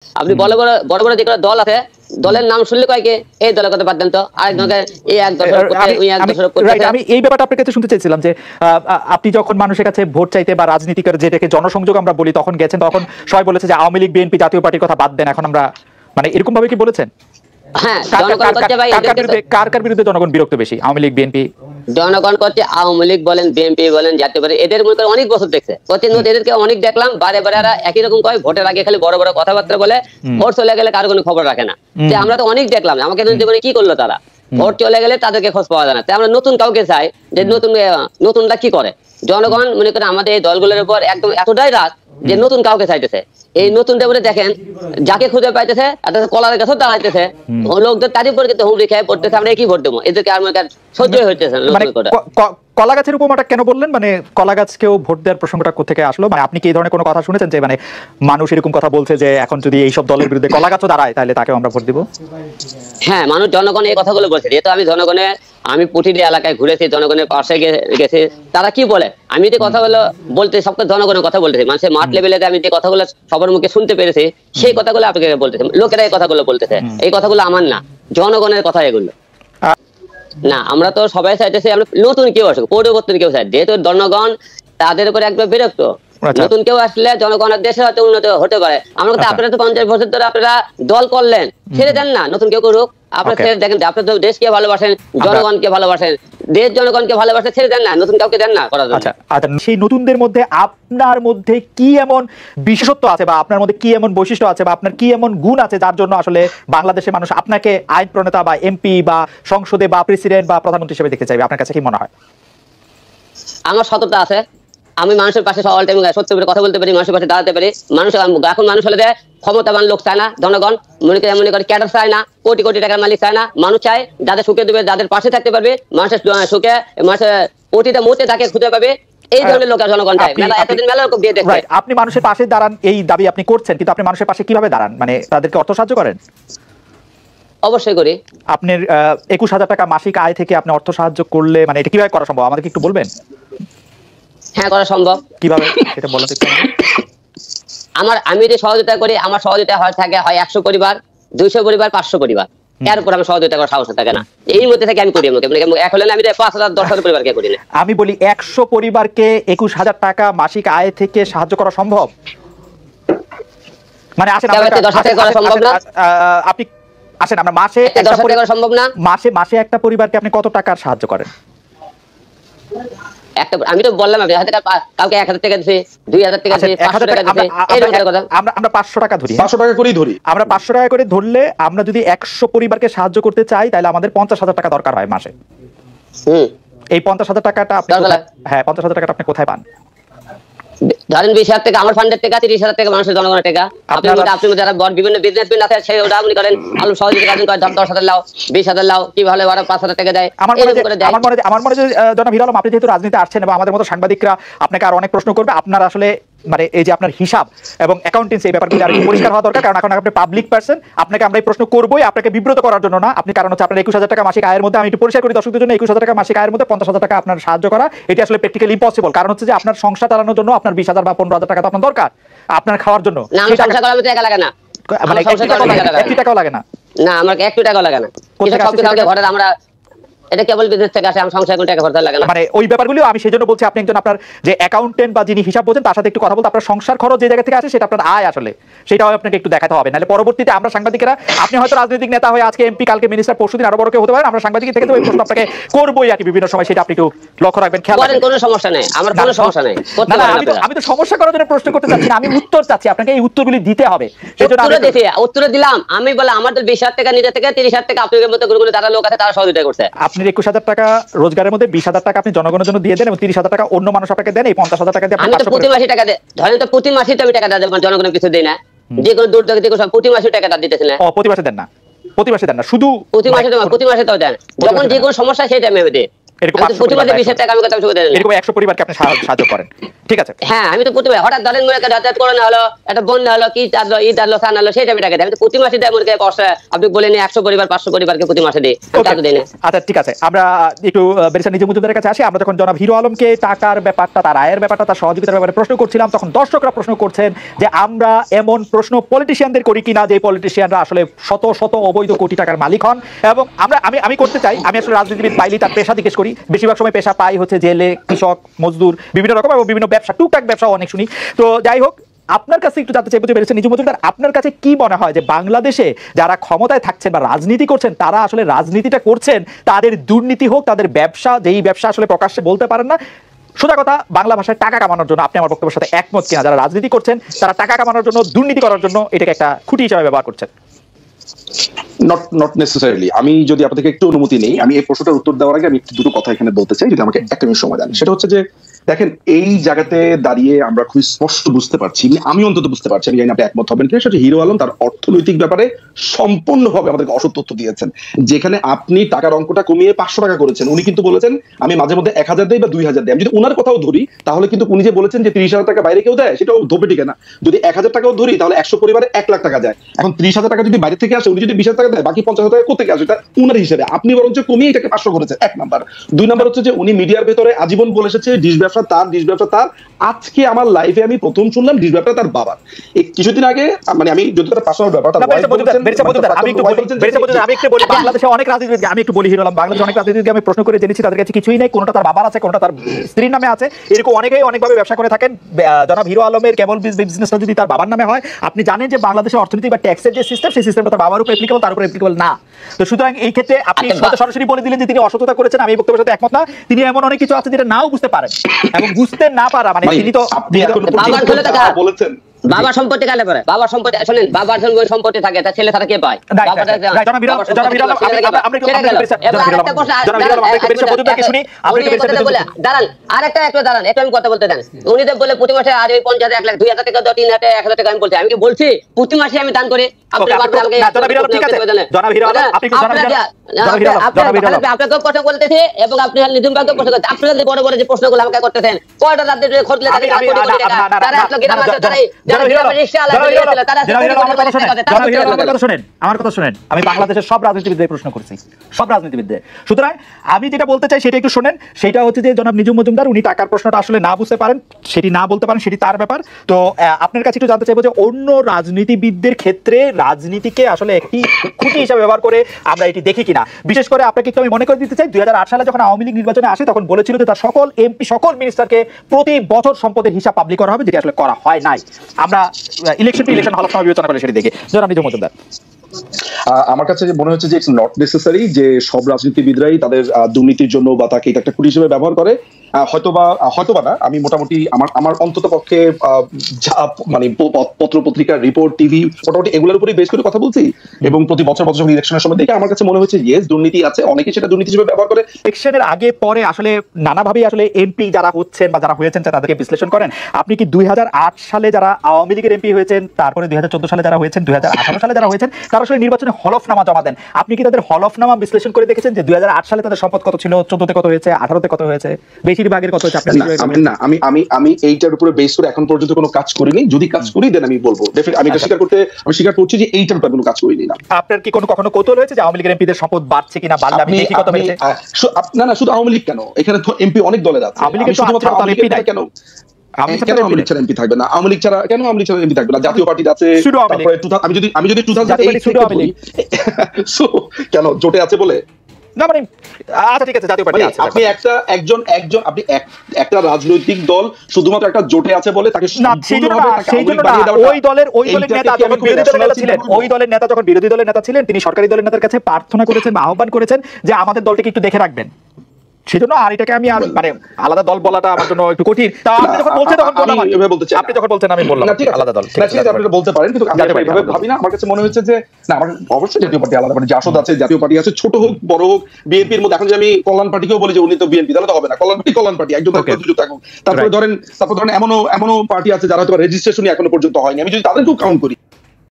আপনি বড় বড় বড় বড় যেগুলো দল আছে দলের নাম শুনলে কয় কি এই দলের কথা বাদ দেন তো আরেকজনকে এই এক দশক করতে ওই এক দশক করতে। আমি এই ব্যাপারটা আপনার কাছে শুনতে চাইছিলাম যে আপনি যখন মানুষের কাছে ভোট চাইতে বা রাজনীতিকের যেটাকে জনসংযোগ আমরা বলি তখন গেছেন, তখন সবাই বলেছে যে আওয়ামী লীগ বিএনপি জাতীয় পার্টির কথা বাদ দেন, এখন আমরা মানে এরকম ভাবে কি বলেছেন? হ্যাঁ, জনগণ করছে ভাই কার বিরুদ্ধে জনগণ বিরক্ত বেশি, আওয়ামী লীগ বিএনপি? জনগণ করছে আওয়ামী লীগ বলেন বিএনপি বলেন জাতীয় পার্টি, এদের মনে করে অনেক বছর দেখছে এদেরকে অনেক দেখলাম বারে বারে এরা একই রকম কয়, ভোটের আগে খালি বড় বড় কথাবার্তা বলে, ভোট চলে গেলে কারো কোনো খবর রাখে না। যে আমরা তো অনেক দেখলাম, আমাকে জীবনে কি করলো তারা, ভোট চলে গেলে তাদেরকে খোঁজ পাওয়া যায় না। তাই আমরা নতুন কাউকে চাই যে নতুনটা কি করে। জনগণ মনে করে আমাদের এই দলগুলোর উপর একদম এতটাই রাগ যে নতুন কাউকে চাইতেছে। এই নতুনটা বলে দেখেন যাকে খুঁজে পাইতেছে কলার গাছও দাঁড়াইতেছে, লোকদের তারই উপর কিন্তু হুমড়ি খেয়ে পড়তেছে, আমরা কি ভোট দেবো, এদেরকে আর সহ্য হইতেছে। কলা গাছের উপমাটা কেন বললেন? মানে কলা গাছকেও ভোট দেওয়ার প্রসঙ্গটা কোথেকে আসলো? মানে আপনি কি এই ধরনের কোনো কথা শুনেছেন যে মানে মানুষ এরকম কথা বলছে যে এখন যদি এইসব দলের বিরুদ্ধে কলা গাছও দাঁড়ায় তাহলে তাকেও আমরা ভোট দিব? হ্যাঁ, মানুষ জনগণ এই কথাগুলো বলছে। যেহেতু আমি জনগণের আমি প্রতিটি এলাকায় ঘুরেছি, জনগণের পাশে গেছি, তারা কি বলে আমি যে কথাগুলো বলতে সবকে জনগণের কথা বলতেছি, মানুষের মাঠ লেভেলে আমি যে কথাগুলো সবার মুখে শুনতে পেরেছি সেই কথাগুলো আপনাকে বলতেছি। লোকেরা এই কথাগুলো বলতেছে, এই কথাগুলো আমার না, জনগণের কথা এগুলো না। আমরা তো সবাই চাইতেছি আমরা নতুন কেউ আসুক, পরিবর্তন কেউ চাই। যেহেতু জনগণ তাদের উপরে একবার বিরক্ত, নতুন কেউ আসলে জনগণের দেশের হয়তো উন্নত হতে পারে। আমরা তো আপনারা তো 50 বছর ধরে আপনারা দল করলেন, ছেড়ে দেন না, নতুন কেউ করুক। আপনারা ছেড়ে দেখেন, আপনারা তো দেশকে ভালোবাসেন, জনগণকে ভালোবাসেন, দেশ জনগণকে ভালোবাসেন, ছেড়ে দেন না, নতুন কাউকে দেন না করার জন্য। আচ্ছা, সেই নতুনদের মধ্যে আপনার মধ্যে কি এমন বিশেষত্ব আছে বা আপনার মধ্যে কি এমন বৈশিষ্ট্য আছে বা আপনার কি এমন গুণ আছে যার জন্য আসলে বাংলাদেশের মানুষ আপনাকে আইন প্রণেতা বা এমপি বা সংসদে বা প্রেসিডেন্ট বা প্রধানমন্ত্রী হিসেবে দেখতে চাইবে? আপনার কাছে কি মনে হয়? আমার সততা আছে, আমি মানুষের পাশে অল টাইম সত্য করে কথা বলতে পারি, মানুষের পাশে দাঁড়াতে পারি। মানুষ এখন মানুষ হলে ক্ষমতাবান লোক চায় না, জনগণ মনে করে ক্যাডার চায় না, কোটি কোটি টাকার মালিক চায় না। মানুষ চায় যাদের সুখে দেবে, যাদের পাশে থাকতে পারবে, মানুষের সুখে মানুষের প্রতিটা মুহূর্তে তাকে খুঁজে পাবে, এই ধরনের লোকের জনগণ চায়। এতদিন মেলা লোক দিয়ে দেখে। আপনি মানুষের পাশে দাঁড়ান এই দাবি আপনি করছেন, কিন্তু আপনি মানুষের পাশে কিভাবে দাঁড়ান? মানে তাদেরকে অর্থ সাহায্য করেন? অবশ্যই করি। আপনার 21,000 টাকা মাসিক আয় থেকে আপনি অর্থ সাহায্য করলে মানে এটা কিভাবে করা সম্ভব, আমাদেরকে একটু বলবেন? হ্যাঁ, করা সম্ভব। কিভাবে সেটা বলেন একটু। আমি যে সহযোগিতা করি, আমার সহযোগিতা হয় 100 পরিবার, 200 পরিবার, 500 পরিবার, এর উপর আমার সহযোগিতা করার সাহস থাকে না। এই মধ্যে থেকে আমি করি। এক হলে আমি 5,000 10,000 পরিবারকে করি না। আমি বলি 100 পরিবারকে 21,000 টাকা মাসিক আয় থেকে সাহায্য করা সম্ভব? মানে আসেন 10,000 টাকা করা সম্ভব না। আপনি আসেন আমরা মাসে 10,000 টাকা করা সম্ভব না। মাসে একটা পরিবারকে আপনি কত টাকার সাহায্য করেন? আমি তো বললাম কাউকে 1,000 টাকা দিছি, 2,000 টাকা দিছি, 500 টাকা দিছি, এই কথা। আমরা 500 টাকা ধরি, 500 টাকা করেই ধরি। আমরা 500 টাকা করে ধরলে আমরা যদি 100 পরিবারকে সাহায্য করতে চাই তাহলে আমাদের 50,000 টাকা দরকার হয় মাসে। এই 50,000 টাকাটা আপনি হ্যাঁ 50,000 টাকাটা আপনি কোথায় পান? ধরেন 20,000 টাকা আমার ফান্ডের টাকা, 30,000 টাকা মানুষের জনগণের টাকা। আপনি যারা বিভিন্ন বিজনেসম্যান আছে সেই ওটা আপনি করেন, আলু সহযোগিতা করেন, 10,000 লাও, 20,000 লাও, কি ভালো ওরা 5,000 টাকা দেয়। আমার মনে যে জনাব হিরো আলম, আপনি যেহেতু রাজনীতি আসছেন এবং আমাদের মতো সাংবাদিকরা আপনাকে আর অনেক প্রশ্ন করবে, আপনার আসলে মানে এই যে আপনার হিসাব এবং অ্যাকাউন্টেন্সি এই ব্যাপারগুলো আর পরিষ্কার হওয়া দরকার। কারণ এখন আপনি পাবলিক পারসন, আপনাকে আমরা এই প্রশ্ন করবোই, আপনাকে বিব্রত করার জন্য না। আপনি কারণ হচ্ছে আপনার 21,000 টাকা মাসিক আয়ের মধ্যে, আমি একটু পরিষ্কার করি দর্শকদের জন্য, 21,000 টাকা মাসিক আয়ের মধ্যে 50,000 টাকা আপনার সাহায্য করা এটি আসলে প্র্যাকটিক্যালি ইম্পসিবল। কারণ হচ্ছে যে আপনার সংসার চালানোর জন্য আপনার 20,000 বা 15,000 টাকা তো আপনার দরকার আপনার খাওয়ার জন্য। টাকা লাগে না, মানে 1 টাকাও লাগে না। না, আমার 1 টাকাও লাগে না। ঘরে আমরা এটা কেবল বিজনেস থেকে আসে, আমি সংসারে কোনো টাকা খরচ লাগে না। মানে ওই ব্যাপারগুলো আমি সেজন্য বলছি আপনি একজন আপনার যে অ্যাকাউন্টেন্ট বা যিনি হিসাব বোঝেন তার সাথে একটু কথা বলতে, আপনার সংসার খরচ যে জায়গা থেকে আসে সেটা আপনার আয় আসলে সেটাও আপনাকে একটু দেখাতে হবে। নাহলে পরবর্তীতে আমরা সাংবাদিকেরা, আপনি হয়তো রাজনৈতিক নেতা হয়ে আজকে এমপি, কালকে মিনিস্টার, পরশুদিন আরো বড় কেউ হতে পারেন, আমরা সাংবাদিক থেকে তো ওই প্রশ্ন আপনাকে করবোই আর কি বিভিন্ন সময়, সেটা আপনি একটু লক্ষ্য রাখবেন, খেয়াল রাখবেন। কোনো সমস্যা নেই, আমার কোনো সমস্যা নেই। আমি তো সমস্যা করার জন্য প্রশ্ন করতে চাচ্ছি না, আমি উত্তর চাচ্ছি, আপনাকে এই উত্তরগুলি দিতে হবে। সেজন্য উত্তর দিলাম আমি, বলে আমার তো 20,000 টাকা নিজে থেকে, 30,000 টাকা আপনাদের মতো গুরুগুলো যারা লোক আছে তারা সহযোগিতা করছে। আপনি 21,000 টাকা রোজগারের মধ্যে 20,000 টাকা আপনি জনগণের জন্য দিয়ে দেন এবং 30,000 টাকা অন্য মানুষ আপনাকে দেন। এই 50,000 টাকা দিয়ে আমি তো প্রতি মাসে টাকা দেই, ধরেন তো প্রতি মাসে তো আমি টাকা দেব, জনগণের কিছু দেই না। যে কোনো দূর থেকে প্রতি মাসে টাকাটা দিতেছেন। প্রতি মাসে দেন না, প্রতি মাসে দেন না, শুধু প্রতি মাসে তো দেন। যখন যে কোনো সমস্যা সেই টাইমে আমি দেই। এরকম আমি তো প্রতি মাসে 20,000 টাকা আমি কথা বলতে দেন এরকম 100 পরিবারকে আপনি সাহায্য করেন, ঠিক আছে? হ্যাঁ আমি তো প্রতি হঠাৎ ধরেন মনে করেন যাতায়াত করোনা হলো, একটা বন্যা হলো, কি চাঁদলো, ঈদ আসলো, সান হলো, সেটা আমি টাকা দিই। আমি তো প্রতি মাসে দেয় মনে করেন কষ্ট। আপনি বলেন 100 পরিবার 500 পরিবারকে প্রতি মাসে দিই, আমি তা তো দিই না। আচ্ছা ঠিক আছে, আমরা একটু ব্যারিস্টার নিজম মজুমদারের কাছে আসি। আমরা যখন জনাব হিরো আলমকে টাকার ব্যাপারটা, তার আয়ের ব্যাপারটা, তার সহযোগিতার ব্যাপারে প্রশ্ন করছিলাম, তখন দর্শকরা প্রশ্ন করছেন যে আমরা এমন প্রশ্ন পলিটিশিয়ানদের করি কিনা যে পলিটিশিয়ানরা আসলে শত শত অবৈধ কোটি টাকার মালিক হন। এবং আমি করতে চাই, আমি আসলে রাজনীতিবিদ পাইলি তার পেশা জিজ্ঞেস করি, বেশিরভাগ সময় পেশা পাই হচ্ছে জেলে, কৃষক, মজদুর, বিভিন্ন রকম এবং বিভিন্ন ব্যবসা, টুকটাক ব্যবসাও অনেক শুনি। তো যাই হোক, আপনার কাছে একটু জানতে চাইবো যে ব্যারিস্টার নিজম মজুমদার, আপনার কাছে কি মনে হয় যে বাংলাদেশে যারা ক্ষমতায় থাকছেন বা রাজনীতি করছেন, তারা আসলে রাজনীতিটা করছেন তাদের দুর্নীতি হোক, তাদের ব্যবসা, যেই ব্যবসা আসলে প্রকাশ্যে বলতে পারেন না, সোজা কথা বাংলা ভাষায় টাকা কামানোর জন্য, আপনি আমার বক্তব্যের সাথে একমত কিনা? যারা রাজনীতি করছেন তারা টাকা কামানোর জন্য, দুর্নীতি করার জন্য এটাকে একটা খুঁটি হিসেবে ব্যবহার করছেন? Not necessarily. আমি যদি আপনাদেরকে একটু অনুমতি নেই, আমি এই প্রশ্নটার উত্তর দেওয়ার আগে আমি দুটো কথা এখানে বলতে চাই, যদি আমাকে একটা মিনিট সময় দেন। সেটা হচ্ছে যে দেখেন, এই জায়গাতে দাঁড়িয়ে আমরা খুব স্পষ্ট বুঝতে পারছি, আমি অন্তত বুঝতে পারছি, আমি জানি না আপনি একমত হবেন কিনা, সেটা হিরো আলম তার অর্থনৈতিক ব্যাপারে সম্পূর্ণভাবে আমাদেরকে অসৎ তথ্য দিয়েছেন। যেখানে আপনি টাকার অঙ্কটা কমিয়ে 500 টাকা করেছেন, উনি কিন্তু বলেছেন আমি মাঝে মধ্যে 1000 দেই বা 2000 দেই। আমি যদি উনার কথাও ধরি, তাহলে কিন্তু উনি যে বলেছেন যে 30,000 টাকা বাইরে কেউ দেয়, সেটাও ধোপে টিকে না। যদি 1000 টাকাও ধরি, তাহলে 100 পরিবারে 1 লাখ টাকা যায়। এখন 30,000 টাকা যদি বাইরে থেকে আসে, উনি যদি 20,000 টাকা দেয়, বাকি 50,000 টাকা কোথেকে আসে? এটা উনার হিসেবে। আপনি বরঞ্চ কমিয়ে এটাকে 500 করেছেন, 1 নাম্বার। 2 নাম্বার হচ্ছে যে উনি মিডিয়ার ভেতরে আজীবন বলে এসেছে ডিশ ব্যবসা তার, ডিশ ব্যবসা তার। আজকে আমার লাইফে আমি প্রথম শুনলাম ডিশ ব্যবসা তার বাবার। এই কিছুদিন আগে, মানে আমি যদি একটা পার্সোনাল ব্যাপার, তার ওয়াইফ বলেছেন, আমি একটু বলি, বাংলাদেশে অনেক রাজনীতিবিদ, আমি একটু বলি হিরো আলম, বাংলাদেশে অনেক রাজনীতিবিদকে আমি প্রশ্ন করে জেনেছি, তাদের কাছে কিছুই নেই, কোনটা তার বাবার আছে, কোনটা তার স্ত্রীর নামে আছে, এরকম অনেকেই অনেকভাবে ব্যবসা করে থাকেন। জনাব হিরো আলমের কেবল বিজনেসটা যদি তার বাবার নামে হয়, আপনি জানেন যে বাংলাদেশের অর্থনীতি বা ট্যাক্সের যে সিস্টেম, সেই সিস্টেমটা তার বাবার উপর অ্যাপ্লিকেবল, তার উপর অ্যাপ্লিকেবল না। তো সুতরাং এই ক্ষেত্রে আপনি সরাসরি বলে দিলেন যে তিনি অসততা করেছেন, আমি এই বক্তব্যের সাথে একমত না। তিনি এমন অনেক কিছু আছে যেটা নাও বুঝতে পারেন, এবং বুঝতে না পারা মানে তিনি তো বলেছেন বাবার সম্পত্তি কালে পরে, বাবার সম্পত্তি শুনেন, বাবার সম্পত্তি থাকে, তার ছেলে তারা কে পায়? দাঁড়ান, আরেকটা দাঁড়ান, একটু আমি কথা বলতে দেন। উনি তো বলে প্রতি মাসে আজ 50,000, 1 লাখ, 2,000 টাকা, 3,000 টাকা, 1,000 টাকা আমি বলছি। আমি কি বলছি প্রতি মাসে আমি দান করি? আপনাকে কথা বলতেছি এবং আপনি নিজম ভাগ্য প্রশ্ন করছেন। আপনারা যে বড় বড় যে প্রশ্নগুলো আমাকে করতেছেন, কয়টা রাতে খোঁজলে তারা আমার কথা শুনেন, আমি বাংলাদেশের সব রাজনীতিবিদদের প্রশ্ন করছি, সব রাজনীতিবিদদের। সুতরাং আমি যেটা বলতে চাই সেটা একটু শুনেন। সেটা হচ্ছে যে জনাব নিজম মজুমদার উনি টাকার প্রশ্নটা আসলে না বুঝতে পারেন, সেটি না বলতে পারেন, সেটি তার ব্যাপার। তো আপনার কাছে একটু জানতে চাইবো যে অন্য রাজনীতিবিদদের ক্ষেত্রে রাজনীতিকে আসলে একটি খুঁটি হিসাবে ব্যবহার করে আমরা এটি দেখি কিনা। বিশেষ করে আপনাকে একটু আমি মনে করে দিতে চাই, 2008 সালে যখন আওয়ামী লীগ নির্বাচনে আসে, তখন বলেছিল যে তার সকল এমপি, সকল মিনিস্টারকে প্রতি বছর সম্পদের হিসাব পাবলিক করা হবে, যেটি আসলে করা হয় নাই। আমরা ইলেকশন হল সময় বিবেচনা করে সেটি দেখে। জনাব নিজম মজুমদার, আমার কাছে মনে হচ্ছে যে ইটস নট নেসেসারি যে সব রাজনীতিবিদরাই তাদের দুর্নীতির জন্য বা তাকে এটা একটা খুঁটি হিসেবে ব্যবহার করে। হয়তোবা না, আমি মোটামুটি আমার অন্তত পক্ষে মানে পত্র পত্রিকার রিপোর্ট, টিভি, মোটামুটি এগুলোর উপরই বেস করে কথা বলছি। এবং প্রতি বছর যখন ইলেকশনের সময় দেখে আমার কাছে মনে হচ্ছে ইয়েস, দুর্নীতি আছে, অনেকে সেটা দুর্নীতি হিসেবে ব্যবহার করে। ইলেকশনের আগে পরে আসলে নানাভাবেই আসলে এমপি যারা হচ্ছেন বা যারা হয়েছেন তাদেরকে বিশ্লেষণ করেন। আপনি কি 2008 সালে যারা আওয়ামী লীগের এমপি হয়েছেন, তারপরে 2014 সালে যারা হয়েছেন, 2018 সালে যারা হয়েছেন, তারা আসলে নির্বাচনে হলফনামা জমা দেন, আপনি কি তাদের হলফনামা বিশ্লেষণ করে দেখেছেন যে 2008 সালে তাদের সম্পদ কত ছিল, 14তে কত হয়েছে, 18তে কত হয়েছে, বেশিরভাগের কত হয়েছে? আমি এইটার উপরে বেস করে এখন পর্যন্ত কোনো কাজ করিনি। যদি কাজ করি দেন আমি বলবো। আমি স্বীকার করছি যে এইটার উপর কোনো কাজ করিনি। না, আপনার কি কখনো কৌতূহল হয়েছে যে আওয়ামী লীগের এমপিদের সম্পদ বাড়ছে কিনা, বাড়লে আমি দেখি কত হয়েছে? না, শুধু আওয়ামী লীগ কেন, এখানে তো এমপি অনেক দলের আছে। আওয়ামী লীগের শুধুমাত্র এমপি নাই কেন? আওয়ামী লীগ ছাড়া এমপি থাকবে না? আওয়ামী লীগ ছাড়া কেন আওয়ামী লীগ ছাড়া এমপি থাকবে না? জাতীয় পার্টি আছে, আমি যদি 2008 সো কেন জোটে আছে বলে না, মানে আচ্ছা ঠিক আছে, জাতীয় পার্টি আছে। আপনি আপনি একটা রাজনৈতিক দল শুধুমাত্র একটা জোটে আছে বলে তাকে ওই দলের নেতা যখন বিরোধী দলের নেতা ছিলেন, তিনি সরকারি দলের নেতার কাছে প্রার্থনা করেছেন বা আহ্বান করেছেন যে আমাদের দলটিকে একটু দেখে রাখবেন। সেজন্য আর এটাকে আমি আর মানে আলাদা দল বলাটা আমার জন্য একটু কঠিন। তা আপনি যখন বলছেন তখন বললাম, আপনি যখন বলছেন আমি বললাম আলাদা দল। ঠিক আছে, আপনি বলতে পারেন, কিন্তু আমি এইভাবে ভাবি না। আমার কাছে মনে হচ্ছে যে না, আমার অবশ্যই জাতীয় পার্টি আলাদা, মানে জাসদ আছে, জাতীয় পার্টি আছে, ছোট হোক বড় হোক। বিএনপির মধ্যে এখন যে আমি কল্যাণ পার্টিকেও বলি যে উনি তো বিএনপি, তাহলে তো হবে না। কল্যাণ পার্টি একজন দুজন থাকুক। তারপরে ধরেন এমনও পার্টি আছে যারা হয়তো রেজিস্ট্রেশনই এখনো পর্যন্ত হয়নি, আমি যদি তাদেরকেও কাউন্ট করি।